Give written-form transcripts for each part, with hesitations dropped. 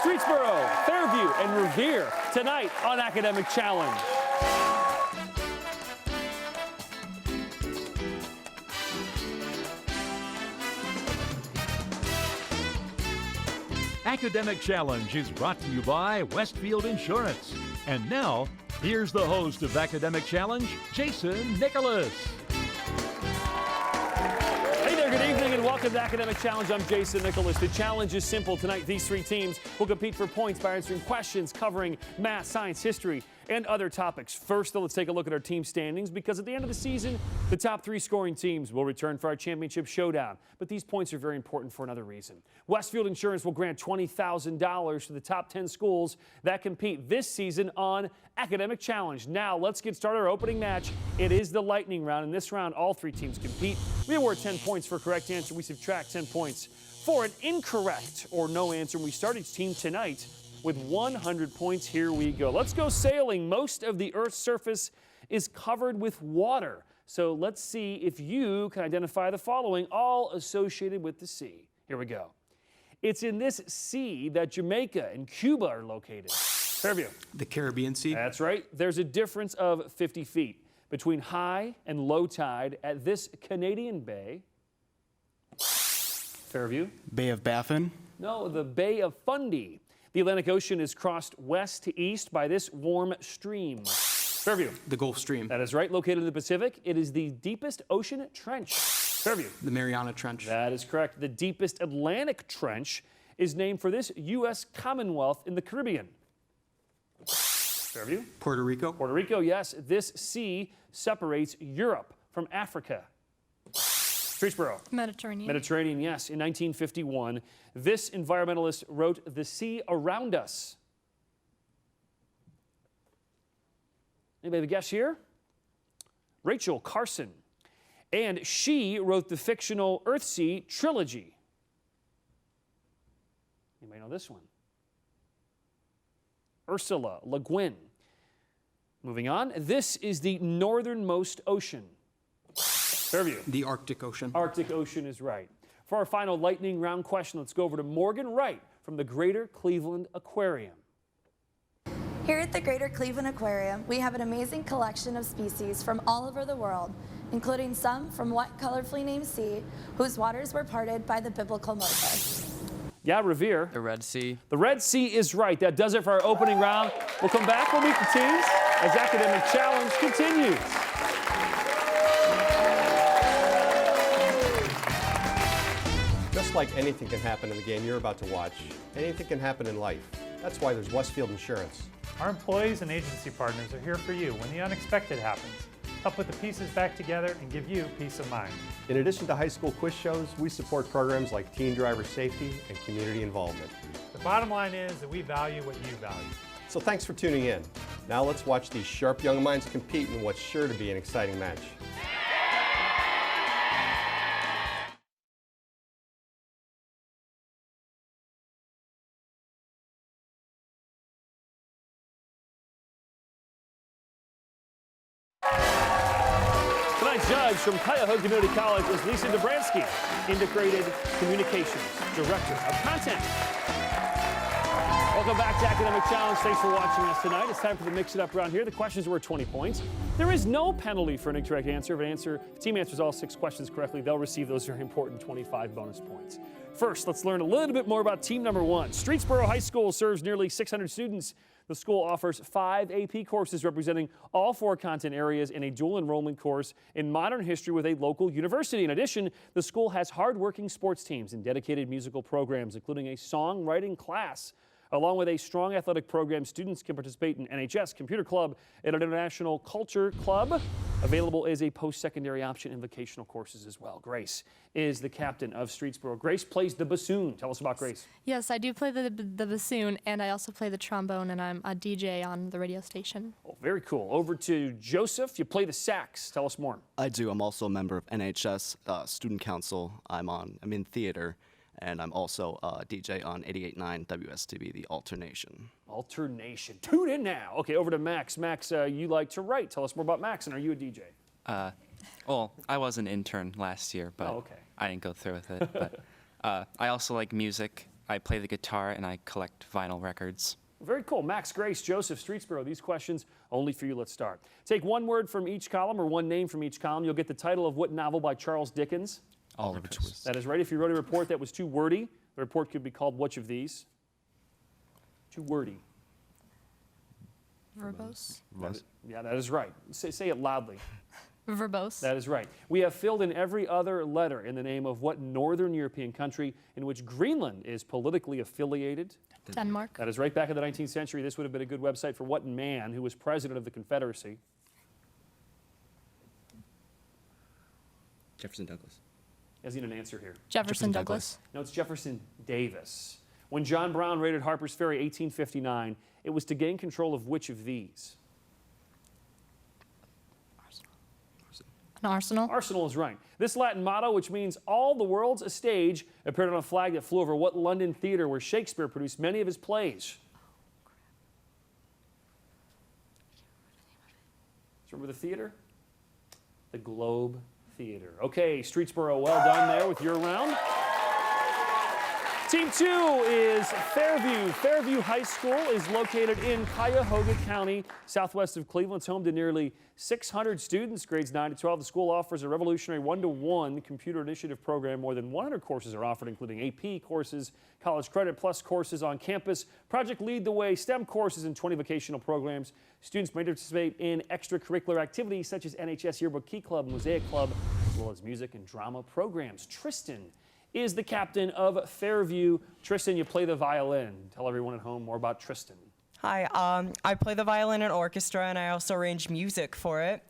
Streetsboro, Fairview, and Revere tonight on Academic Challenge. Academic Challenge is brought to you by Westfield Insurance. And now, here's the host of Academic Challenge, Jason Nicholas. Hey there, good evening, and welcome to Academic Challenge. I'm Jason Nicholas. The challenge is simple. Tonight, these three teams will compete for points by answering questions covering math, science, history, and other topics. First, though, let's take a look at our team standings, because at the end of the season, the top three scoring teams will return for our championship showdown. But these points are very important for another reason. Westfield Insurance will grant $20,000 to the top 10 schools that compete this season on Academic Challenge. Now, let's get started our opening match. It is the lightning round. In this round, all three teams compete. We award 10 points for a correct answer. We subtract 10 points for an incorrect or no answer. We start each team tonight with 100 points. Here we go. Let's go sailing. Most of the Earth's surface is covered with water. So let's see if you can identify the following, all associated with the sea. Here we go. It's in this sea that Jamaica and Cuba are located. Fairview. The Caribbean Sea. That's right. There's a difference of 50 feet between high and low tide at this Canadian bay. Fairview. Bay of Baffin. No, the Bay of Fundy. The Atlantic Ocean is crossed west to east by this warm stream. Fairview. The Gulf Stream. That is right, located in the Pacific. It is the deepest ocean trench. Fairview. The Mariana Trench. That is correct. The deepest Atlantic trench is named for this U.S. Commonwealth in the Caribbean. Fairview. Puerto Rico. Puerto Rico, yes. This sea separates Europe from Africa. Streetsboro. Mediterranean. Mediterranean, yes. In 1951, this environmentalist wrote "The Sea Around Us." Anybody have a guess here? Rachel Carson. And she wrote the fictional Earthsea trilogy. Anybody know this one? Ursula Le Guin. Moving on, this is the northernmost ocean. Fairview. The Arctic Ocean. Arctic Ocean is right. For our final lightning round question, let's go over to Morgan Wright from the Greater Cleveland Aquarium. Here at the Greater Cleveland Aquarium, we have an amazing collection of species from all over the world, including some from what colorfully named sea, whose waters were parted by the biblical Moses. Yeah, Revere. The Red Sea. The Red Sea is right. That does it for our opening round. We'll come back, we'll meet the teams as Academic Challenge continues. Just like anything can happen in the game you're about to watch, anything can happen in life. That's why there's Westfield Insurance. Our employees and agency partners are here for you when the unexpected happens, help put the pieces back together and give you peace of mind. In addition to high school quiz shows, we support programs like teen driver safety and community involvement. The bottom line is that we value what you value. So thanks for tuning in. Now let's watch these sharp young minds compete in what's sure to be an exciting match. Tonight's judge from Cuyahoga Community College is Lisa Dobransky, Integrated Communications Director of Content. Welcome back to Academic Challenge. Thanks for watching us tonight. It's time for the Mix It Up round here. The questions were 20 points. There is no penalty for an incorrect answer. If a team answers all 6 questions correctly, they'll receive those very important 25 bonus points. First, let's learn a little bit more about team number 1. Streetsboro High School serves nearly 600 students. The school offers 5 AP courses representing all 4 content areas in a dual enrollment course in modern history with a local university. In addition, the school has hardworking sports teams and dedicated musical programs, including a songwriting class. Along with a strong athletic program, students can participate in NHS, Computer Club, and an International Culture Club. Available as a post-secondary option in vocational courses as well. Grace is the captain of Streetsboro. Grace plays the bassoon. Tell us about Grace. Yes, I do play the bassoon, and I also play the trombone, and I'm a DJ on the radio station. Oh, very cool. Over to Joseph. You play the sax. Tell us more. I do. I'm also a member of NHS Student Council. I'm in theater. And I'm also a DJ on 88.9 WSTV, The Alternation. Alternation. Tune in now. Okay, over to Max. Max, you like to write. Tell us more about Max, and are you a DJ? Well, I was an intern last year, but I didn't go through with it. But I also like music, I play the guitar and I collect vinyl records. Very cool. Max, Grace, Joseph, Streetsboro, these questions only for you. Let's start. Take one word from each column or one name from each column. You'll get the title of what novel by Charles Dickens? Oliver Twist. That is right. If you wrote a report that was too wordy, the report could be called which of these? Too wordy. Verbose. Yeah, that is right. Say it loudly. Verbose. That is right. We have filled in every other letter in the name of what Northern European country in which Greenland is politically affiliated? Denmark. That is right. Back in the 19th century, this would have been a good website for what man who was president of the Confederacy? Jefferson Douglas. Has an answer here. Jefferson Douglas. No, it's Jefferson Davis. When John Brown raided Harper's Ferry 1859, it was to gain control of which of these? An arsenal. Arsenal is right. This Latin motto, which means all the world's a stage, appeared on a flag that flew over what London theater where Shakespeare produced many of his plays? Remember the theater? The Globe Theater. Okay, Streetsboro, well done there with your round. Team 2 is Fairview. Fairview High School is located in Cuyahoga County, southwest of Cleveland. It's home to nearly 600 students, grades 9 to 12. The school offers a revolutionary one-to-one computer initiative program. More than 100 courses are offered, including AP courses, college credit, plus courses on campus. Project Lead the Way, STEM courses, and 20 vocational programs. Students may participate in extracurricular activities such as NHS Yearbook Key Club, Mosaic Club, as well as music and drama programs. Tristan is the captain of Fairview. Tristan, you play the violin. Tell everyone at home more about Tristan. Hi, I play the violin in orchestra, and I also arrange music for it.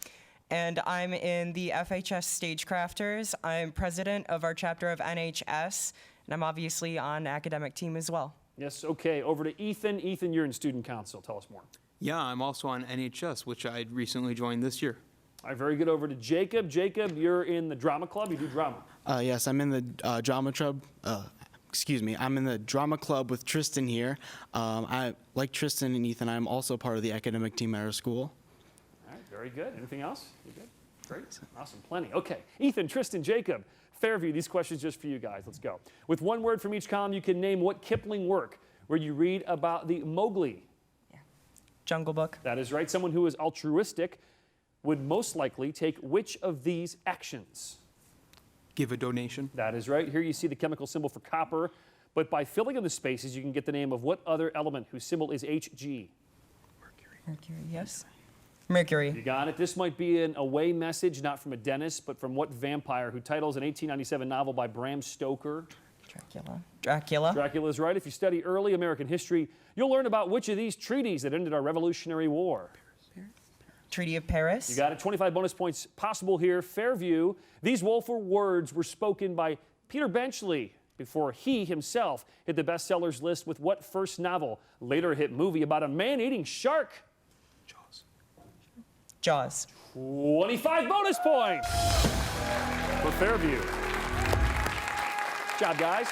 And I'm in the FHS Stagecrafters. I'm president of our chapter of NHS, and I'm obviously on academic team as well. Yes, okay. Over to Ethan. Ethan, you're in student council. Tell us more. Yeah, I'm also on NHS, which I recently joined this year. All right, very good. Over to Jacob. Jacob, you're in the drama club. You do drama. Yes, I'm in the drama club. I'm in the drama club with Tristan here. I like Tristan and Ethan. I'm also part of the academic team at our school. All right, very good. Anything else? You good? Great. Awesome. Plenty. Okay. Ethan, Tristan, Jacob, Fairview. These questions just for you guys. Let's go. With one word from each column, you can name what Kipling work where you read about the Mowgli. Yeah. Jungle Book. That is right. Someone who is altruistic would most likely take which of these actions? Give a donation. That is right. Here you see the chemical symbol for copper, but by filling in the spaces, you can get the name of what other element whose symbol is Hg? Mercury, yes. Mercury. You got it. This might be an away message, not from a dentist, but from what vampire who titles an 1897 novel by Bram Stoker? Dracula. Dracula. Dracula is right. If you study early American history, you'll learn about which of these treaties that ended our Revolutionary War. Treaty of Paris. You got it. 25 bonus points possible here. Fairview. These woeful words were spoken by Peter Benchley before he himself hit the bestsellers list with what first novel? Later a hit movie about a man-eating shark. Jaws. Jaws. 25 bonus points for Fairview. Good job, guys.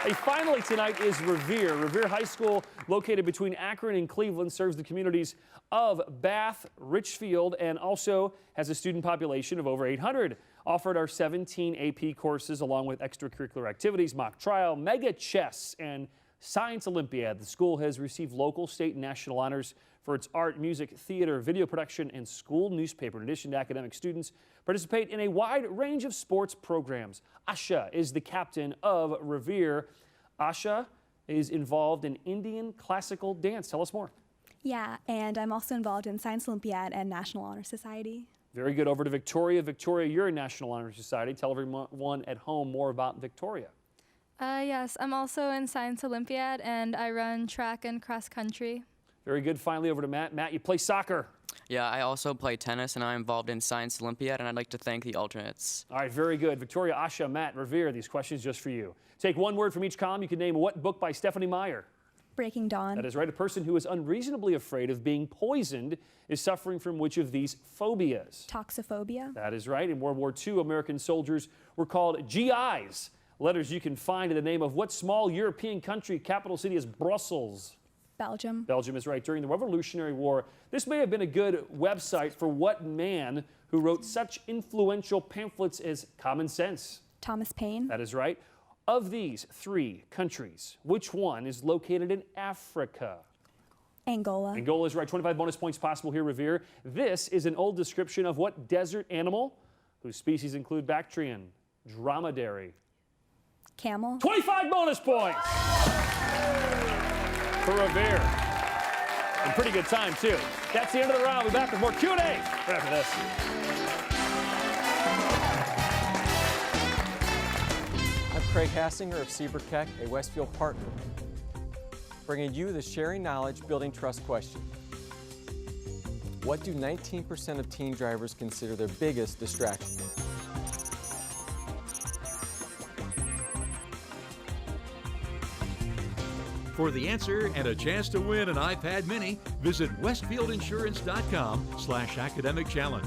Hey, finally tonight is Revere. Revere High School, located between Akron and Cleveland, serves the communities of Bath, Richfield, and also has a student population of over 800. Offered are 17 AP courses along with extracurricular activities, mock trial, mega chess, and science Olympiad. The school has received local, state, and national honors for its art, music, theater, video production, and school newspaper. In addition to academic, students participate in a wide range of sports programs. Asha is the captain of Revere. Asha is involved in Indian classical dance. Tell us more. Yeah, and I'm also involved in Science Olympiad and National Honor Society. Very good. Over to Victoria. Victoria, you're in National Honor Society. Tell everyone at home more about Victoria. Yes, I'm also in Science Olympiad, and I run track and cross country. Very good. Finally, over to Matt. Matt, you play soccer. Yeah, I also play tennis, and I'm involved in Science Olympiad, and I'd like to thank the alternates. All right, very good. Victoria, Asha, Matt, Revere, these questions just for you. Take one word from each column. You can name what book by Stephanie Meyer? Breaking Dawn. That is right. A person who is unreasonably afraid of being poisoned is suffering from which of these phobias? Toxophobia. That is right. In World War II, American soldiers were called GIs. Letters you can find in the name of what small European country? Capital city is Brussels. Belgium. Belgium is right. During the Revolutionary War, this may have been a good website for what man who wrote such influential pamphlets as Common Sense? Thomas Paine. That is right. Of these 3 countries, which one is located in Africa? Angola. Angola is right. 25 bonus points possible here, Revere. This is an old description of what desert animal whose species include Bactrian? Dromedary. Camel. 25 bonus points for Revere. And pretty good time, too. That's the end of the round. We'll be back with more Q&A right after this. I'm Craig Hassinger of Sieberkeck, a Westfield partner, bringing you the Sharing Knowledge, Building Trust question. What do 19% of teen drivers consider their biggest distraction? For the answer and a chance to win an iPad mini, visit westfieldinsurance.com/academic challenge.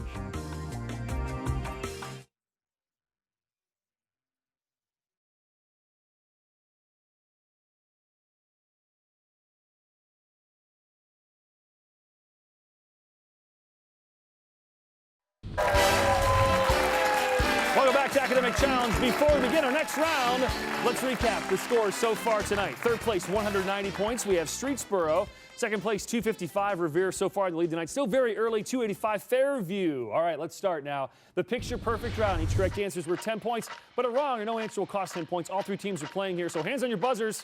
Welcome back to Academic Challenge. Before we begin our next round, let's recap the scores so far tonight. Third place, 190 points. We have Streetsboro. Second place, 255. Revere so far in the lead tonight. Still very early, 285. Fairview. All right, let's start now. The picture perfect round. Each correct answer is worth 10 points, but a wrong or no answer will cost 10 points. All 3 teams are playing here, so hands on your buzzers.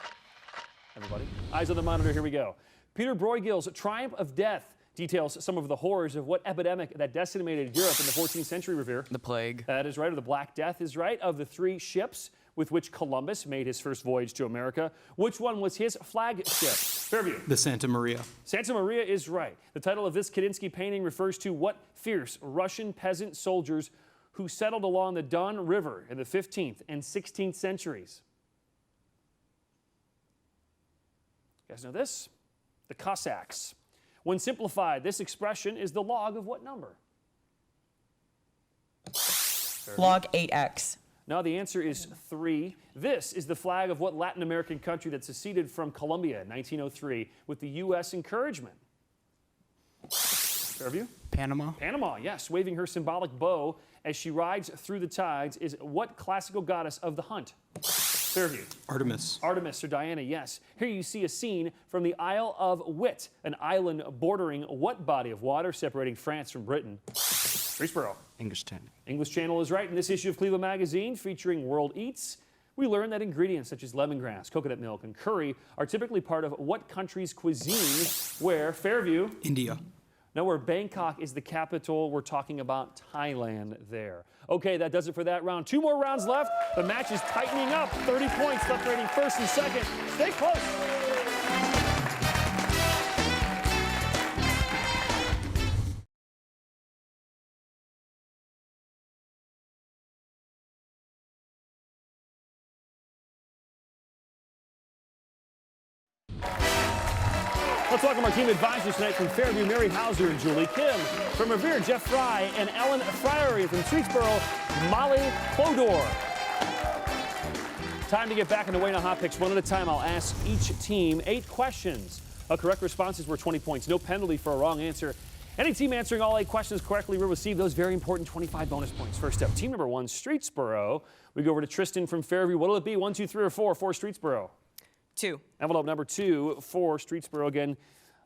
Everybody, eyes on the monitor. Here we go. Peter Bruegel's Triumph of Death details some of the horrors of what epidemic that decimated Europe in the 14th century, Revere? The plague. That is right, or the Black Death is right. Of the 3 ships with which Columbus made his first voyage to America, which one was his flagship? Fairview. The Santa Maria. Santa Maria is right. The title of this Kandinsky painting refers to what fierce Russian peasant soldiers who settled along the Don River in the 15th and 16th centuries? You guys know this? The Cossacks. When simplified, this expression is the log of what number? Log 8x. No, the answer is 3. This is the flag of what Latin American country that seceded from Colombia in 1903 with the U.S. encouragement? Fairview? Panama. Panama, yes. Waving her symbolic bow as she rides through the tides is what classical goddess of the hunt? Fairview. Artemis. Artemis or Diana, yes. Here you see a scene from the Isle of Wight, an island bordering what body of water separating France from Britain? Streetsboro. English Channel. English Channel is right. In this issue of Cleveland Magazine featuring World Eats, we learn that ingredients such as lemongrass, coconut milk, and curry are typically part of what country's cuisine? Where? Fairview. India. Now, where Bangkok is the capital, we're talking about Thailand there. Okay, that does it for that round. 2 more rounds left. The match is tightening up. 30 points separating first and second. Stay close. Let's welcome our team advisors tonight from Fairview, Mary Hauser and Julie Kim. From Revere, Jeff Fry and Ellen Friery. From Streetsboro, Molly Clodor. Time to get back into Wayne on Hot Picks. One at a time, I'll ask each team 8 questions. A correct response is worth 20 points. No penalty for a wrong answer. Any team answering all 8 questions correctly will receive those very important 25 bonus points. First up, team number 1, Streetsboro. We go over to Tristan from Fairview. What'll it be? 1, 2, 3, or 4 for Streetsboro? 2. Envelope number 2 for Streetsboro. Again,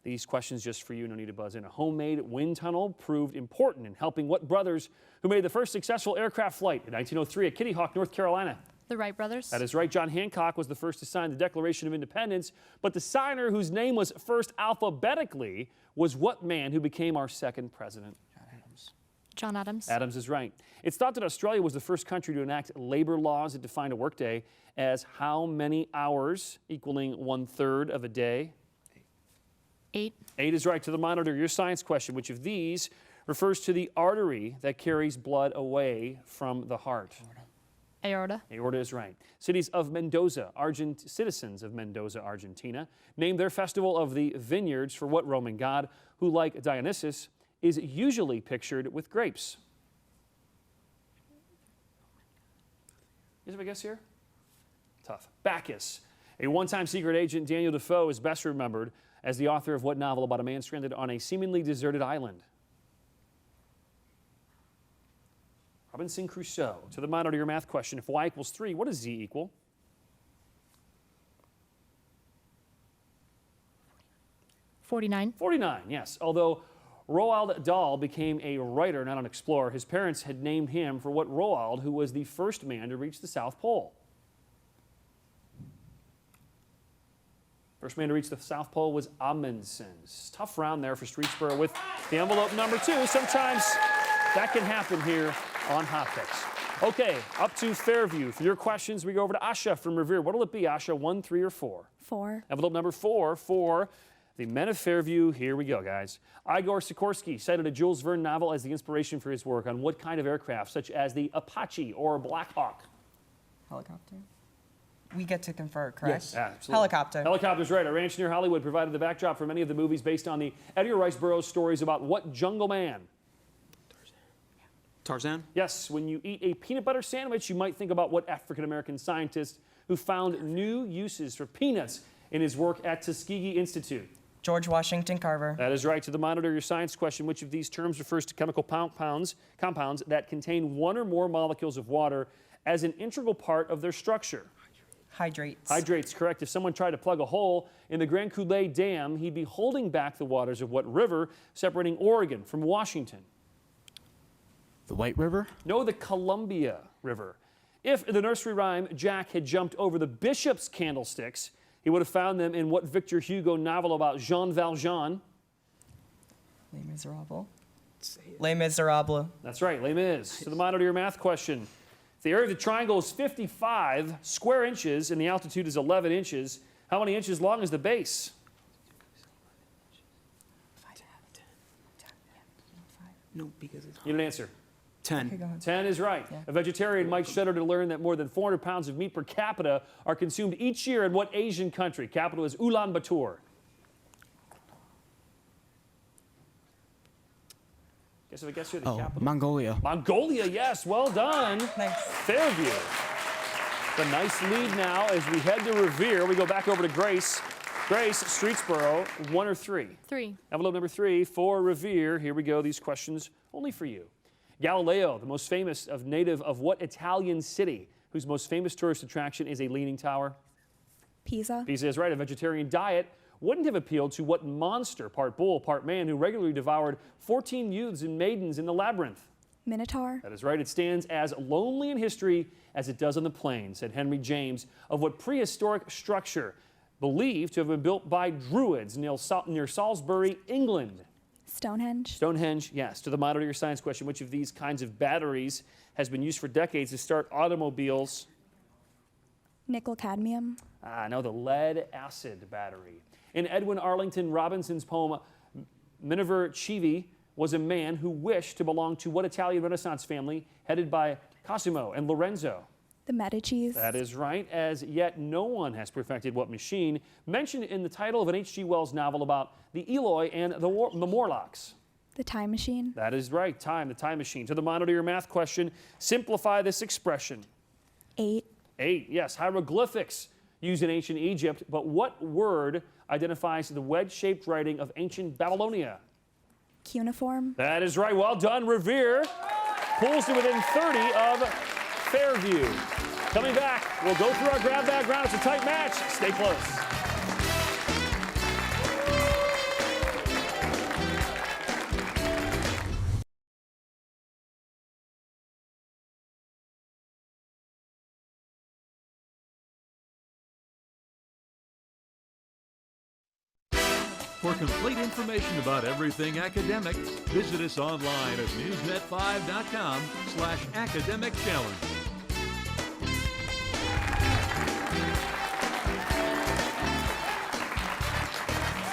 these questions just for you. No need to buzz in. A homemade wind tunnel proved important in helping what brothers who made the first successful aircraft flight in 1903 at Kitty Hawk, North Carolina? The Wright brothers. That is right. John Hancock was the first to sign the Declaration of Independence, but the signer whose name was first alphabetically was what man who became our second president? John Adams. Adams is right. It's thought that Australia was the first country to enact labor laws that defined a workday as how many hours equaling 1/3 of a day? 8. 8 is right. To the monitor, your science question. Which of these refers to the artery that carries blood away from the heart? Aorta. Aorta is right. Citizens of Mendoza, Argentina, named their festival of the vineyards for what Roman god who, like Dionysus, is usually pictured with grapes? You have a guess here? Tough. Bacchus. A one-time secret agent, Daniel Defoe, is best remembered as the author of what novel about a man stranded on a seemingly deserted island? Robinson Crusoe. To the monitor, your math question. If y equals 3, what does z equal? 49. 49, yes. Although Roald Dahl became a writer, not an explorer, his parents had named him for what Roald, who was the first man to reach the South Pole. First man to reach the South Pole was Amundsen. Tough round there for Streetsboro with the envelope number 2. Sometimes that can happen here on Hot Picks. Okay, up to Fairview. For your questions, we go over to Asha from Revere. What'll it be, Asha? 1, 3, or 4? 4. Envelope number 4 for the men of Fairview. Here we go, guys. Igor Sikorsky cited a Jules Verne novel as the inspiration for his work on what kind of aircraft, such as the Apache or Black Hawk? Helicopter. We get to confer, correct? Yes, absolutely. Helicopter. Helicopter's right. A ranch near Hollywood provided the backdrop for many of the movies based on the Edgar Rice Burroughs stories about what jungle man? Tarzan? Yes, when you eat a peanut butter sandwich, you might think about what African-American scientist who found new uses for peanuts in his work at Tuskegee Institute. George Washington Carver. That is right. To the monitor your science question, which of these terms refers to chemical compounds that contain one or more molecules of water as an integral part of their structure? Hydrates. Hydrates, correct. If someone tried to plug a hole in the Grand Coulee Dam, he'd be holding back the waters of what river separating Oregon from Washington? The White River? No, the Columbia River. If in the nursery rhyme Jack had jumped over the bishop's candlesticks, he would have found them in what Victor Hugo novel about Jean Valjean? Les Miserables. Les Miserables. That's right, Les Mis. To the monitor your math question. If the area of the triangle is 55 square inches and the altitude is 11 inches, how many inches long is the base? No, because it's Need an answer. 10. Okay, go ahead. 10 is right. Yeah. A vegetarian might shudder to learn that more than 400 pounds of meat per capita are consumed each year in what Asian country? Capital is Ulaanbaatar. Guess if I guess you're the capital. Mongolia. Mongolia, yes, well done. Nice. Fairview. The nice lead now as we head to Revere. We go back over to Grace. Grace, Streetsboro, 1 or 3? 3. Envelope number 3 for Revere. Here we go. These questions only for you. Galileo, the most famous native of what Italian city, whose most famous tourist attraction is a leaning tower? Pisa. Pisa is right. A vegetarian diet wouldn't have appealed to what monster, part bull, part man, who regularly devoured 14 youths and maidens in the labyrinth? Minotaur. That is right. It stands as lonely in history as it does on the plain, said Henry James, of what prehistoric structure believed to have been built by Druids near Salisbury, England? Stonehenge. Stonehenge, yes. To the monitor your science question, which of these kinds of batteries has been used for decades to start automobiles? Nickel cadmium. No, the lead acid battery. In Edwin Arlington Robinson's poem, Miniver Cheevy was a man who wished to belong to what Italian Renaissance family headed by Cosimo and Lorenzo? The Medicis. That is right. As yet, no one has perfected what machine mentioned in the title of an H.G. Wells novel about the Eloi and the Morlocks? The time machine. That is right. The time machine. To the monitor your math question, simplify this expression. 8. 8, yes. Hieroglyphics used in ancient Egypt, but what word identifies the wedge-shaped writing of ancient Babylonia? Cuneiform. That is right. Well done, Revere. Pulls to within 30 of Fairview. Coming back, we'll go through our grab bag round. It's a tight match. Stay close. For complete information about everything academic, visit us online at newsnet5.com/academic-challenge.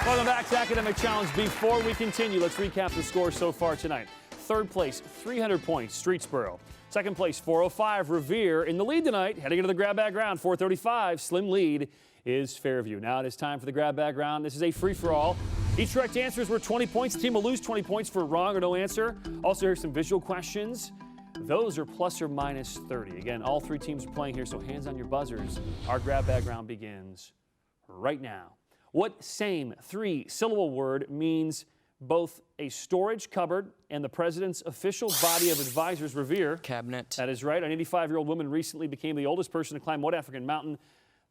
Welcome back to Academic Challenge. Before we continue, let's recap the score so far tonight. Third place, 300 points, Streetsboro. Second place, 405, Revere. In the lead tonight, heading into the grab bag round, 435, slim lead is Fairview. Now it is time for the grab bag round. This is a free-for-all. Each correct answer is worth 20 points. The team will lose 20 points for wrong or no answer. Also, here's some visual questions. Those are plus or minus 30. Again, all 3 teams are playing here, so hands on your buzzers. Our grab bag round begins right now. What same 3-syllable word means both a storage cupboard and the president's official body of advisors, Revere? Cabinet. That is right. An 85-year-old woman recently became the oldest person to climb what African mountain?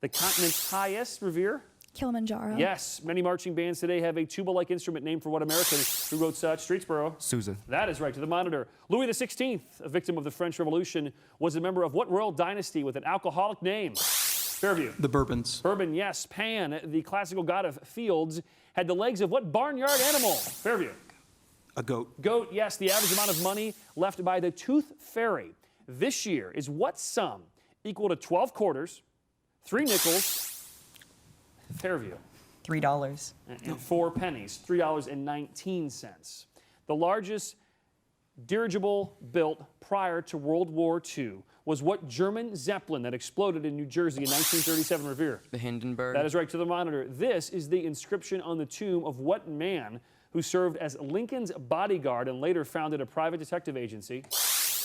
The continent's highest, Revere? Kilimanjaro. Yes, many marching bands today have a tuba-like instrument named for what American who wrote such? Streetsboro. Sousa. That is right to the monitor. Louis XVI, a victim of the French Revolution, was a member of what royal dynasty with an alcoholic name? Fairview. The Bourbons. Bourbon, yes. Pan, the classical god of fields, had the legs of what barnyard animal? Fairview. A goat. Goat, yes. The average amount of money left by the Tooth Fairy this year is what sum equal to 12 quarters, 3 nickels, Fairview. $3. And 4 pennies, $3.19. The largest dirigible built prior to World War II was what German Zeppelin that exploded in New Jersey in 1937, Revere? The Hindenburg. That is right to the monitor. This is the inscription on the tomb of what man who served as Lincoln's bodyguard and later founded a private detective agency?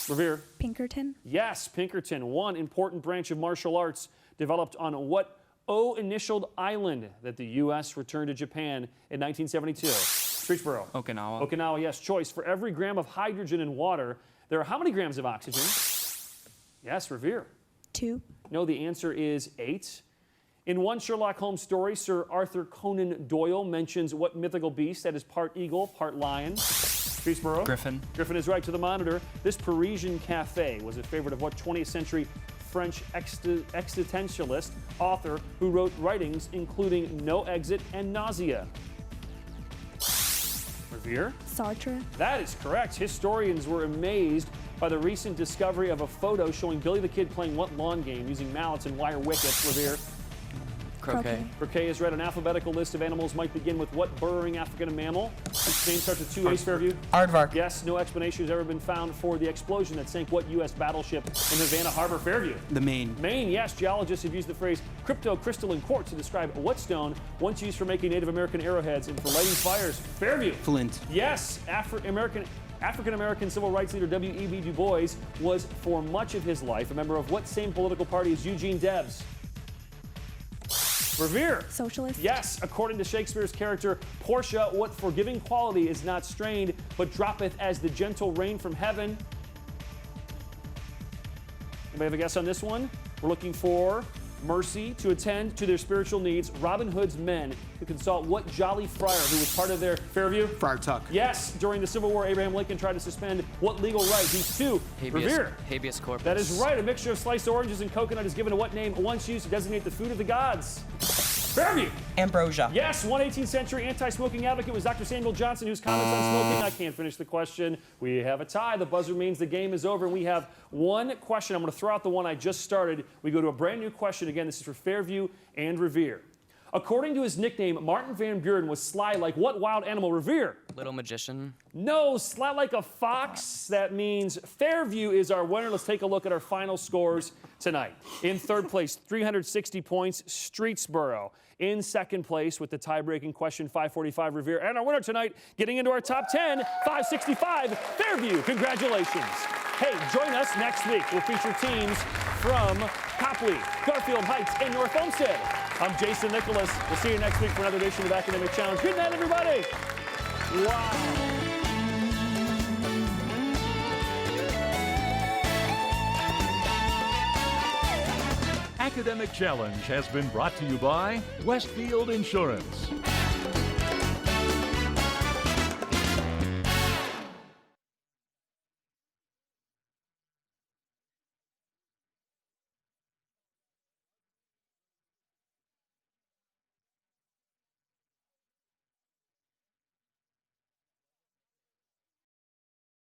Revere. Pinkerton. Yes, Pinkerton, one important branch of martial arts developed on what O-initialed island that the U.S. returned to Japan in 1972? Streetsboro. Okinawa. Okinawa, yes. Choice. For every gram of hydrogen in water, there are how many grams of oxygen? Yes, Revere. 2. No, the answer is 8. In one Sherlock Holmes story, Sir Arthur Conan Doyle mentions what mythical beast that is part eagle, part lion? Streetsboro. Griffin. Griffin is right to the monitor. This Parisian cafe was a favorite of what 20th century French existentialist author who wrote writings including No Exit and Nausea? Revere? Sartre. That is correct. Historians were amazed by the recent discovery of a photo showing Billy the Kid playing what lawn game using mallets and wire wickets? Revere? Croquet. Croquet is read. An alphabetical list of animals might begin with what burrowing African mammal? Its name starts with 2 A's. Fairview? Aardvark. Yes, no explanation has ever been found for the explosion that sank what U.S. battleship in Havana Harbor? Fairview? The Maine. Maine, yes. Geologists have used the phrase cryptocrystalline quartz to describe what stone once used for making Native American arrowheads and for lighting fires? Fairview? Flint. Yes, African-American civil rights leader W.E.B. Du Bois was, for much of his life, a member of what same political party as Eugene Debs? Revere. Socialist. Yes, according to Shakespeare's character Portia, what forgiving quality is not strained, but droppeth as the gentle rain from heaven? Anybody have a guess on this one? We're looking for mercy to attend to their spiritual needs. Robin Hood's men who consult what jolly friar who was part of their Fairview? Friar Tuck. Yes, during the Civil War, Abraham Lincoln tried to suspend what legal right? These two. Revere. Habeas corpus. That is right. A mixture of sliced oranges and coconut is given to what name once used to designate the food of the gods? Fairview. Ambrosia. Yes, one 18th century anti-smoking advocate was Dr. Samuel Johnson, whose comments on smoking. I can't finish the question. We have a tie. The buzzer means the game is over, and we have one question. I'm going to throw out the one I just started. We go to a brand new question. Again, this is for Fairview and Revere. According to his nickname, Martin Van Buren was sly like what wild animal? Revere? Little magician. No, sly like a fox. That means Fairview is our winner. Let's take a look at our final scores tonight. In third place, 360 points, Streetsboro. In second place with the tie-breaking question, 545, Revere. And our winner tonight, getting into our top 10, 565, Fairview. Congratulations. Hey, join us next week. We'll feature teams from Copley, Garfield Heights, and North Olmsted. I'm Jason Nicholas. We'll see you next week for another edition of Academic Challenge. Good night, everybody. Wow. Academic Challenge has been brought to you by Westfield Insurance.